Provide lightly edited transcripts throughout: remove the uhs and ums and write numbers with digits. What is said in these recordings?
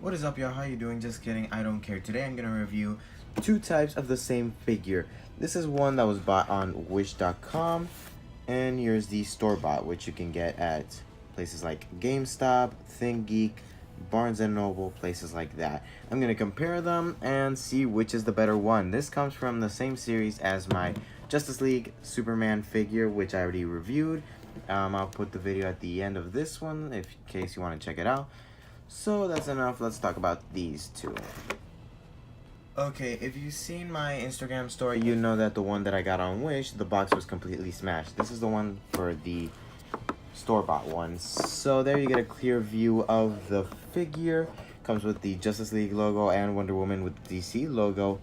What is up, y'all? How you doing? Just kidding, I don't care. Today I'm gonna review two types of the same figure. This is one that was bought on wish.com, and here's the store-bought, which you can get at places like GameStop, ThinkGeek, Barnes & Noble, places like that. I'm gonna compare them and see which is the better one. This comes from the same series as my Justice League Superman figure, which I already reviewed. I'll put the video at the end of this one in case you want to check it out. So that's enough, let's talk about these two. Okay, if you've seen my Instagram story, you know that the one that I got on Wish, the box was completely smashed. This is the one for the store-bought one. So there you get a clear view of the figure. Comes with the Justice League logo and Wonder Woman with the DC logo.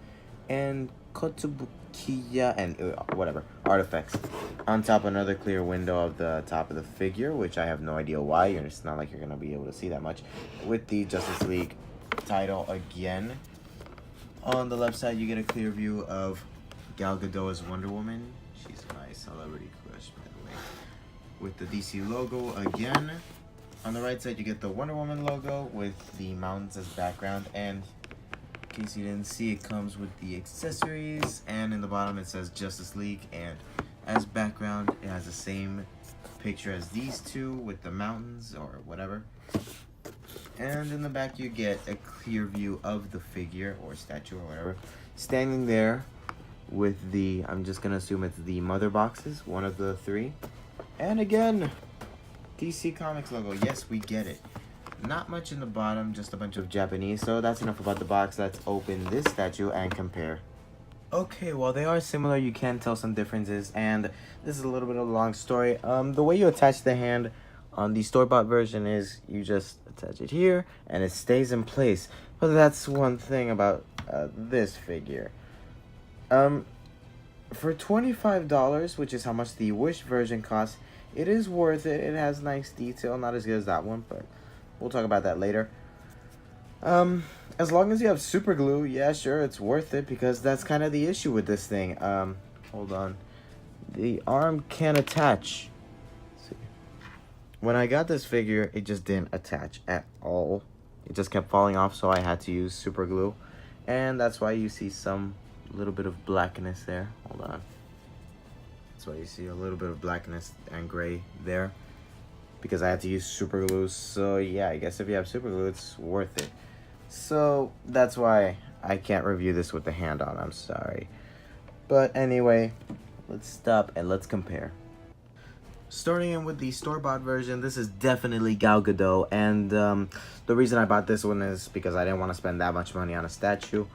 And Kotobukiya and whatever, Artfx. On top, another clear window of the top of the figure, which I have no idea why. It's not like you're going to be able to see that much. With the Justice League title again. On the left side, you get a clear view of Gal Gadot as Wonder Woman. She's my celebrity crush, by the way. With the DC logo again. On the right side, you get the Wonder Woman logo with the mountains as background. And in case you didn't see, it comes with the accessories. And in the bottom, it says Justice League. And as background, it has the same picture as these two with the mountains or whatever. And in the back, you get a clear view of the figure or statue or whatever, standing there with the, I'm just going to assume it's the mother boxes, one of the three. And again, DC Comics logo. Yes, we get it. Not much in the bottom, just a bunch of Japanese. So that's enough about the box. Let's open this statue and compare. Okay, well, they are similar. You can tell some differences. And this is a little bit of a long story. The way you attach the hand on the store-bought version is you just attach it here and it stays in place. But that's one thing about this figure. For $25, which is how much the Wish version costs, it is worth it. It has nice detail, not as good as that one, but we'll talk about that later. As long as you have super glue, yeah, sure, it's worth it, because that's kind of the issue with this thing. Hold on. The arm can't attach. When I got this figure, it just didn't attach at all. It just kept falling off, so I had to use super glue. And that's why you see some little bit of blackness there. Hold on. That's why you see a little bit of blackness and gray there. Because I had to use super glue. So yeah, I guess if you have super glue, it's worth it. So that's why I can't review this with the hand on. I'm sorry. But anyway, let's stop and let's compare. Starting in with the store-bought version, this is definitely Gal Gadot, and the reason I bought this one is because I didn't want to spend that much money on a statue,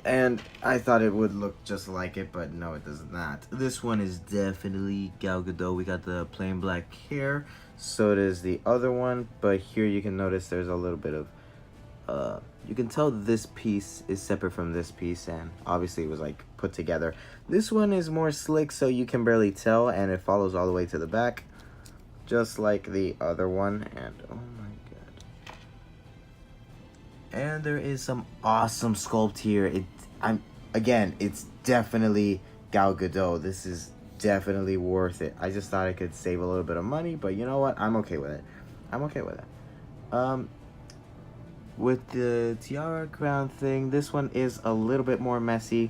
and I thought it would look just like it, but no, it does not. This one is definitely Gal Gadot. We got the plain black hair, so does the other one, but here you can notice there's a little bit of, you can tell this piece is separate from this piece, and obviously it was like put together. This one is more slick, so you can barely tell, and it follows all the way to the back, just like the other one. And oh my god! And there is some awesome sculpt here. It's definitely Gal Gadot. This is definitely worth it. I just thought I could save a little bit of money, but you know what? I'm okay with it. I'm okay with it. With the tiara crown thing, this one is a little bit more messy,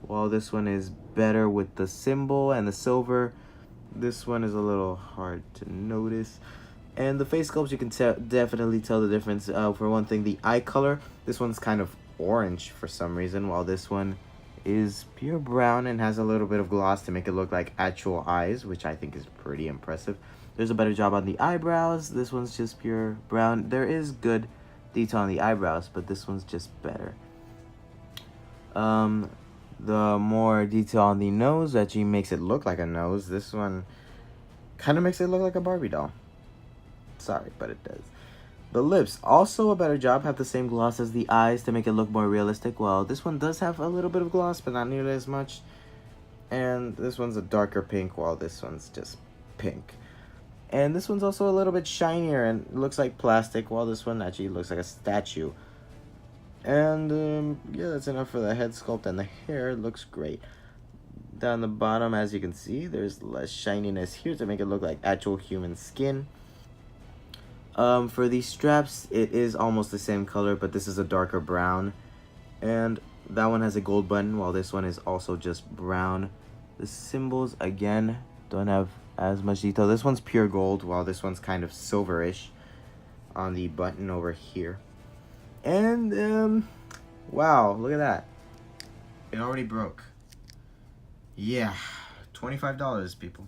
while this one is better with the symbol and the silver. This one is a little hard to notice. And the face sculpts, you can definitely tell the difference. For one thing, the eye color, this one's kind of orange for some reason, while this one is pure brown and has a little bit of gloss to make it look like actual eyes, which I think is pretty impressive. There's a better job on the eyebrows. This one's just pure brown. There is good detail on the eyebrows, but this one's just better. The more detail on the nose actually makes it look like a nose. This one kind of makes it look like a Barbie doll. Sorry, but it does. The lips, also a better job, have the same gloss as the eyes to make it look more realistic. Well, this one does have a little bit of gloss, but not nearly as much. And this one's a darker pink, while this one's just pink. And this one's also a little bit shinier and looks like plastic, while this one actually looks like a statue. And yeah, that's enough for the head sculpt, and the hair looks great. Down the bottom, as you can see, there's less shininess here to make it look like actual human skin. For these straps, it is almost the same color, but this is a darker brown. And that one has a gold button, while this one is also just brown. The symbols, again, don't have as much detail. This one's pure gold, while this one's kind of silverish on the button over here. And, wow, look at that. It already broke. Yeah, $25, people.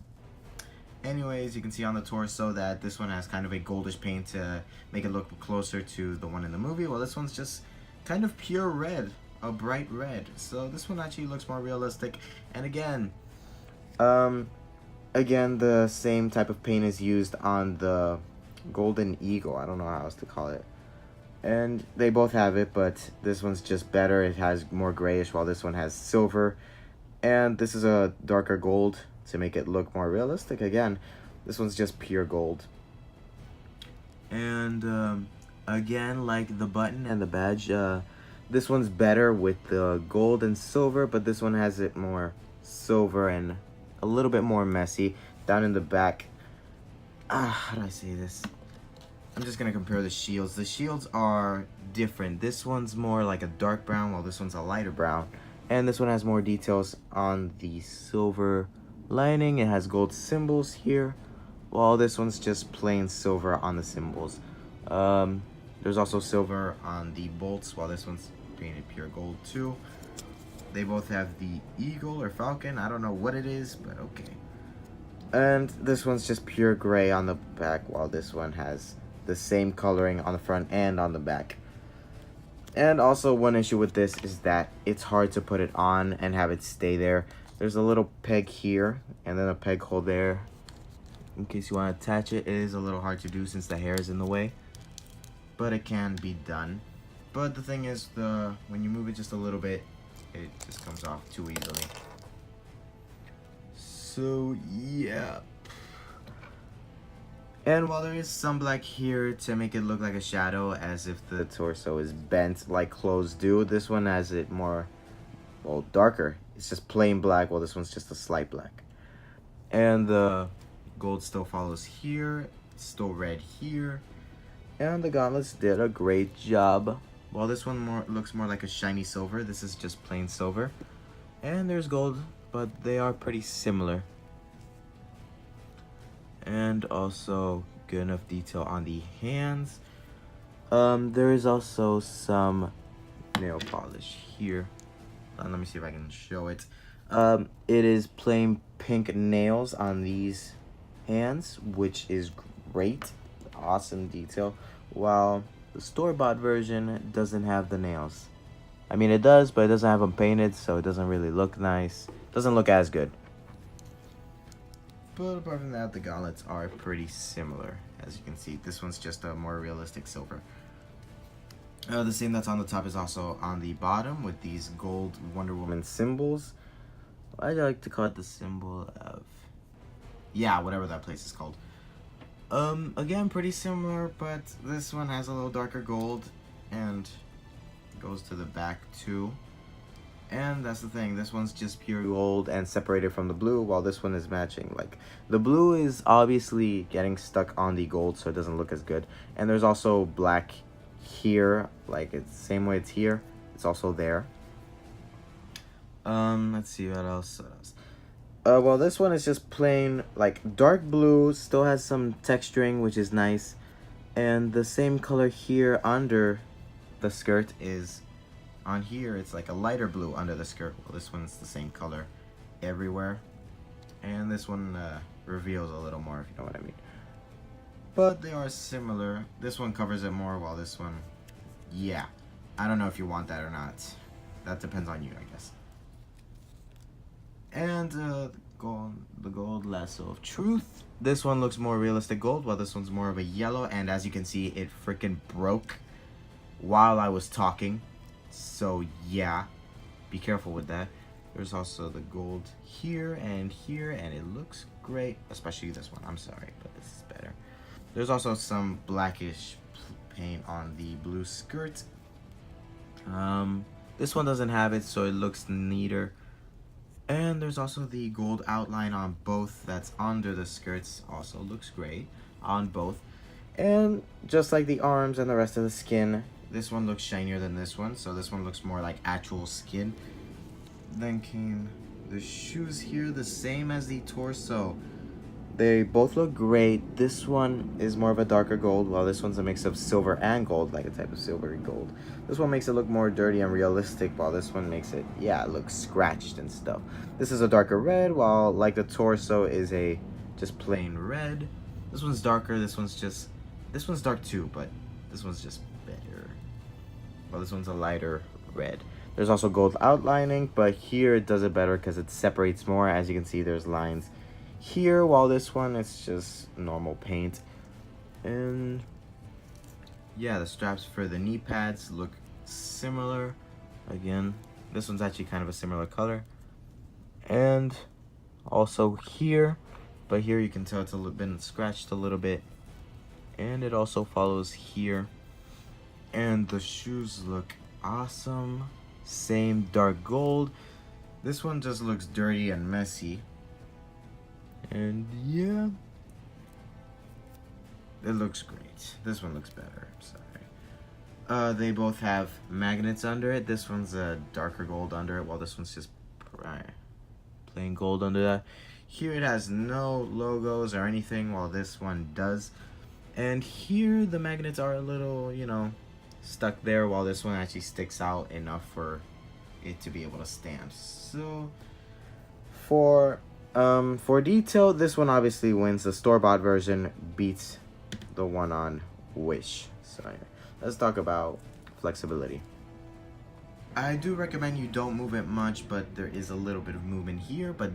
Anyways, you can see on the torso that this one has kind of a goldish paint to make it look closer to the one in the movie. Well, this one's just kind of pure red, a bright red. So this one actually looks more realistic. And again, the same type of paint is used on the Golden Eagle. I don't know how else to call it. And they both have it, but this one's just better. It has more grayish, while this one has silver. And this is a darker gold to make it look more realistic. Again, this one's just pure gold. And again, like the button and the badge, this one's better with the gold and silver, but this one has it more silver and a little bit more messy. Down in the back, how do I say this? I'm just gonna compare the shields. The shields are different. This one's more like a dark brown, while this one's a lighter brown. And this one has more details on the silver lining. It has gold symbols here, while this one's just plain silver on the symbols. There's also silver on the bolts, while this one's painted pure gold too. They both have the eagle or falcon. I don't know what it is, but okay. And this one's just pure gray on the back, while this one has the same coloring on the front and on the back. And also, one issue with this is that it's hard to put it on and have it stay there. There's a little peg here and then a peg hole there. In case you want to attach it, it is a little hard to do since the hair is in the way, but it can be done. But the thing is, when you move it just a little bit, it just comes off too easily. So yeah. And while there is some black here to make it look like a shadow, as if the torso is bent like clothes do, this one has it more, well, darker. It's just plain black, while this one's just a slight black. And the gold still follows here, still red here. And the gauntlets did a great job. While this one looks more like a shiny silver, this is just plain silver. And there's gold, but they are pretty similar. And also good enough detail on the hands. There is also some nail polish here. Let me see if I can show it. It is plain pink nails on these hands, which is great. Awesome detail. While the store-bought version doesn't have the nails. I mean, it does, but it doesn't have them painted, so it doesn't really look nice. Doesn't look as good. But apart from that, the gauntlets are pretty similar. As you can see, this one's just a more realistic silver. The same that's on the top is also on the bottom with these gold Wonder Woman symbols. I like to call it the symbol of, yeah, whatever that place is called. Again, pretty similar, but this one has a little darker gold and goes to the back too. And that's the thing, this one's just pure gold and separated from the blue, while this one is matching. Like, the blue is obviously getting stuck on the gold, so it doesn't look as good. And there's also black here, like it's the same way it's here, it's also there. Let's see what else. Well, this one is just plain, like, dark blue, still has some texturing, which is nice. And the same color here under the skirt is on here. It's like a lighter blue under the skirt. Well, this one's the same color everywhere. And this one reveals a little more, if you know what I mean. But they are similar. This one covers it more, while this one, yeah. I don't know if you want that or not. That depends on you, I guess. And the gold lasso of truth. This one looks more realistic gold, while this one's more of a yellow. And as you can see, it freaking broke while I was talking. So yeah, be careful with that. There's also the gold here, and it looks great. Especially this one. I'm sorry, but this is better. There's also some blackish paint on the blue skirt. This one doesn't have it, so it looks neater. And there's also the gold outline on both that's under the skirts. Also looks great on both. And just like the arms and the rest of the skin, this one looks shinier than this one, so this one looks more like actual skin. Then came the shoes here, the same as the torso. They both look great. This one is more of a darker gold, while this one's a mix of silver and gold, like a type of silvery gold. This one makes it look more dirty and realistic, while this one makes it, yeah, look scratched and stuff. This is a darker red, while like the torso is a just plain red. This one's darker, this one's dark too, but this one's just better. Well, this one's a lighter red. There's also gold outlining, but here it does it better because it separates more. As you can see, there's lines here, while this one, it's just normal paint. And yeah, the straps for the knee pads look similar. Again, this one's actually kind of a similar color. And also here, but here you can tell it's been scratched a little bit. And it also follows here. And the shoes look awesome. Same dark gold. This one just looks dirty and messy. And yeah, it looks great. This one looks better, I'm sorry. They both have magnets under it. This one's a darker gold under it, while this one's just plain gold under that. Here it has no logos or anything, while this one does. And here the magnets are a little, you know, stuck there, while this one actually sticks out enough for it to be able to stand. So for detail, this one obviously wins. The store-bought version beats the one on Wish. So yeah, let's talk about flexibility. I do recommend you don't move it much, but there is a little bit of movement here, but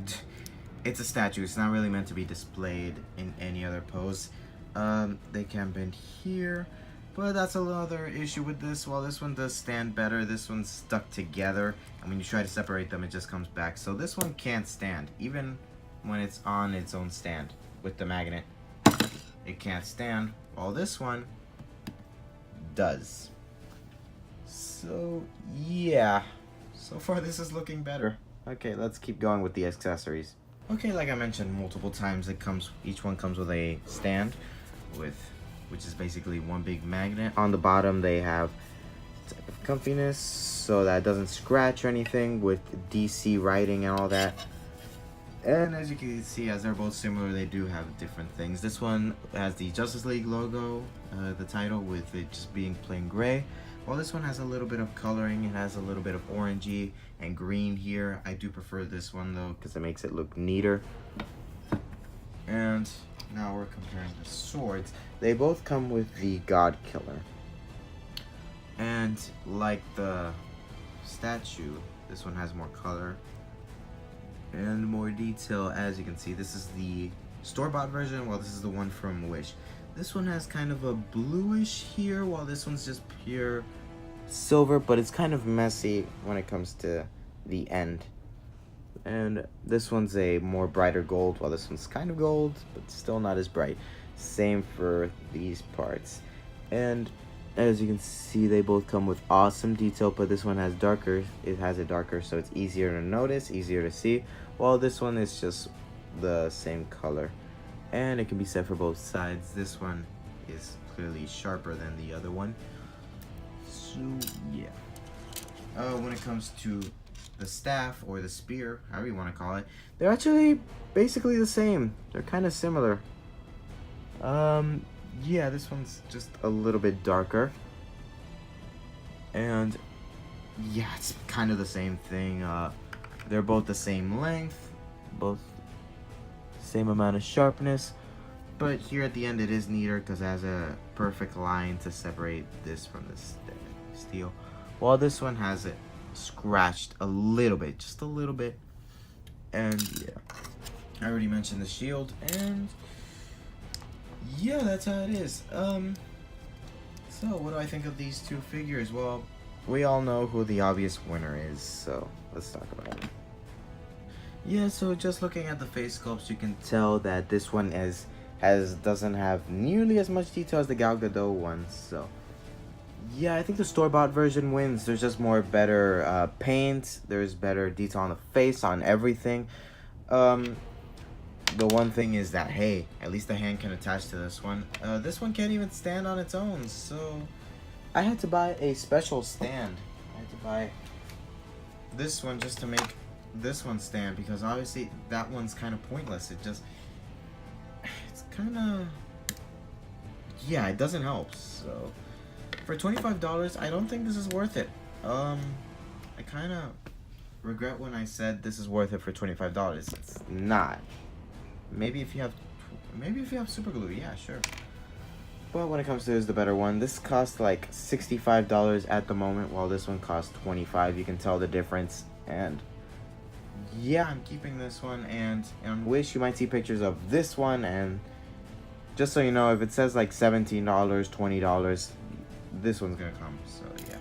it's a statue. It's not really meant to be displayed in any other pose. They can bend here, but that's another issue with this. While this one does stand better, this one's stuck together, and when you try to separate them, it just comes back. So this one can't stand, even when it's on its own stand with the magnet. It can't stand, while this one does. So yeah, so far this is looking better. Okay, let's keep going with the accessories. Okay, like I mentioned multiple times, each one comes with a stand which is basically one big magnet. On the bottom they have type of comfiness so that it doesn't scratch or anything, with DC writing and all that. And as you can see, as they're both similar, they do have different things. This one has the Justice League logo, the title, with it just being plain gray. While this one has a little bit of coloring, it has a little bit of orangey and green here. I do prefer this one though, because it makes it look neater. And now we're comparing the swords. They both come with the God Killer. And like the statue, this one has more color and more detail. As you can see, this is the store-bought version, while this is the one from Wish. This one has kind of a bluish here, while this one's just pure silver, but it's kind of messy when it comes to the end. And this one's a more brighter gold, while this one's kind of gold, but still not as bright. Same for these parts. And as you can see, they both come with awesome detail, but this one has darker. It has it darker, so it's easier to notice, easier to see, while this one is just the same color. And it can be set for both sides. This one is clearly sharper than the other one. So yeah. When it comes to the staff or the spear, however you want to call it, they're actually basically the same. They're kind of similar. Yeah, this one's just a little bit darker. And yeah, it's kind of the same thing. They're both the same length, both same amount of sharpness, but here at the end it is neater because it has a perfect line to separate this from the steel, while this one has it scratched a little bit, just a little bit. And yeah, I already mentioned the shield, and yeah, that's how it is. So what do I think of these two figures? Well, we all know who the obvious winner is, so let's talk about it. Yeah, so just looking at the face sculpts, you can tell that this one doesn't have nearly as much detail as the Gal Gadot one. So yeah, I think the store-bought version wins. There's just better paint. There's better detail on the face, on everything. the one thing is that, hey, at least the hand can attach to this one. This one can't even stand on its own, so I had to buy a special stand. I had to buy this one just to make this one stand, because obviously that one's kind of pointless. It's kind of, yeah, it doesn't help. So for $25, I don't think this is worth it. I kind of regret when I said this is worth it for $25. It's not. Maybe if you have super glue, yeah, sure. But when it comes to this, the better one, this costs like $65 at the moment, while this one costs $25. You can tell the difference. And yeah, I'm keeping this one. And on Wish, you might see pictures of this one. And just so you know, if it says like $17, $20, this one's gonna come. So yeah.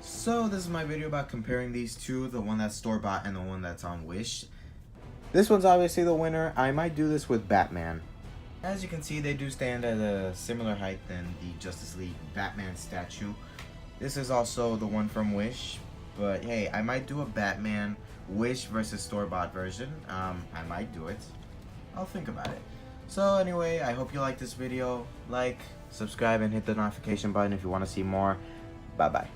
So this is my video about comparing these two, the one that's store-bought and the one that's on Wish. This one's obviously the winner. I might do this with Batman. As you can see, they do stand at a similar height than the Justice League Batman statue. This is also the one from Wish. But hey, I might do a Batman Wish versus store-bought version. I might do it. I'll think about it. So anyway, I hope you like this video. Like, subscribe, and hit the notification button if you want to see more. Bye-bye.